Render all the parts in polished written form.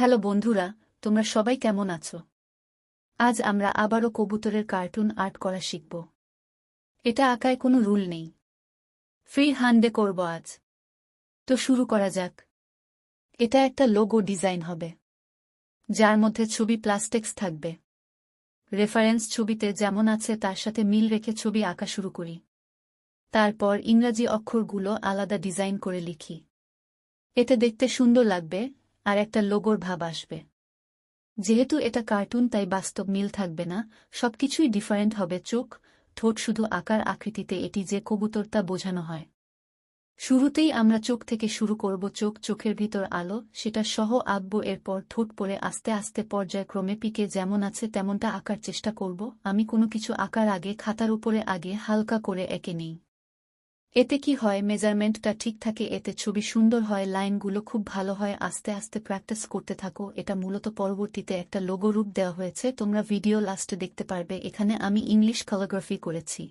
Hello বন্ধুরা, তোমরা সবাই কেমন আছো? আজ আমরা আবারও কবুতরের কার্টুন আর্ট করা শিখব। এটা আঁকায় কোনো রুল নেই, ফ্রি হ্যান্ডে করব আজ। তো শুরু করা যাক। এটা একটা লোগো ডিজাইন হবে, যার মধ্যে ছবি প্লাস্টিক্স থাকবে। রেফারেন্স ছবিতে যেমন আছে তার সাথে মিল রেখে ছবি আঁকা শুরু করি। তারপর ইংরাজি অক্ষরগুলো আলাদা ডিজাইন করে লিখি। এতে দেখতে সুন্দর লাগবে আর একটা লোগোর ভাব আসবে। যেহেতু এটা কার্টুন তাই বাস্তব মিল থাকবে না, সবকিছুই ডিফারেন্ট হবে। চোখ, ঠোঁট শুধু আকার আকৃতিতে এটি যে কবুতর তা বোঝানো হয়। শুরুতেই আমরা চোখ থেকে শুরু করব। চোখের ভিতর আলো, সেটা সহ আঁকব। এরপর ঠোঁট পরে আস্তে আস্তে পর্যায়ক্রমে পিকে যেমন আছে তেমনটা আঁকার চেষ্টা করব। আমি কোনো কিছু আঁকার আগে খাতার উপরে আগে হালকা করে এঁকে নিই। এতে কি হয়, মেজারমেন্টটা ঠিক থাকে, এতে ছবি সুন্দর হয়, লাইনগুলো খুব ভালো হয়। আস্তে আস্তে প্র্যাকটিস করতে থাকো। এটা মূলত পরবর্তীতে একটা লোগো রূপ দেওয়া হয়েছে, তোমরা ভিডিও লাস্টে দেখতে পারবে। এখানে আমি ইংলিশ ক্যালিগ্রাফি করেছি।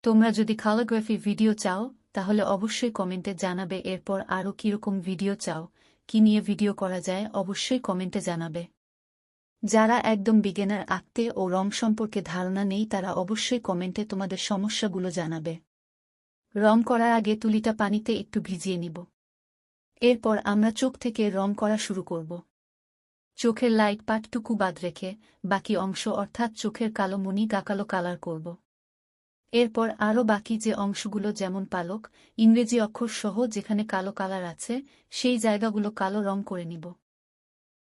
তোমরা যদি ক্যালিগ্রাফি ভিডিও চাও তাহলে অবশ্যই কমেন্টে জানাবে। এরপর আরও কীরকম ভিডিও চাও, কি নিয়ে ভিডিও করা যায় অবশ্যই কমেন্টে জানাবে। যারা একদম বিগিনার, আঁকতে ও রং সম্পর্কে ধারণা নেই, তারা অবশ্যই কমেন্টে তোমাদের সমস্যাগুলো জানাবে। রং করার আগে তুলিটা পানিতে একটু ভিজিয়ে নিব। এরপর আমরা চোখ থেকে রং করা শুরু করব। চোখের লাইট পার্টটুকু বাদ রেখে বাকি অংশ অর্থাৎ চোখের কালো মণি গাকালো কালার করব। এরপর আরও বাকি যে অংশগুলো যেমন পালক, ইংরেজি অক্ষর সহ যেখানে কালো কালার আছে সেই জায়গাগুলো কালো রং করে নিব।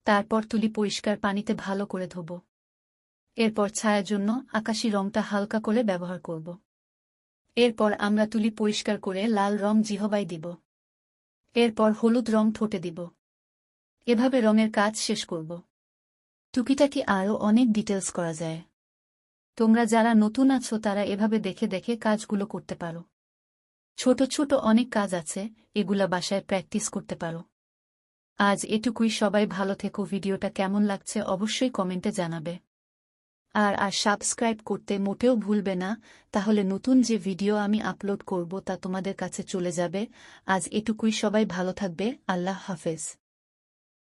তারপর তুলি পরিষ্কার পানিতে ভালো করে ধোব। এরপর ছায়ার জন্য আকাশি রংটা হালকা করে ব্যবহার করব। এরপর আমরা তুলি পরিষ্কার করে লাল রং জিহবায় দিব। এরপর হলুদ রং ঠোঁটে দিব। এভাবে রঙের কাজ শেষ করব। টুকিটাকি আরও অনেক ডিটেলস করা যায়। তোমরা যারা নতুন আছো তারা এভাবে দেখে দেখে কাজগুলো করতে পারো। ছোট ছোট অনেক কাজ আছে, এগুলা বাসায় প্র্যাকটিস করতে পারো। আজ এটুকুই, সবাই ভালো থেকো। ভিডিওটা কেমন লাগছে অবশ্যই কমেন্টে জানাবে। আর সাবস্ক্রাইব করতে মোটেও ভুলবে না, তাহলে নতুন যে ভিডিও আমি আপলোড করব তা তোমাদের কাছে চলে যাবে। আজ এটুকুই, সবাই ভালো থাকবে। আল্লাহ হাফেজ।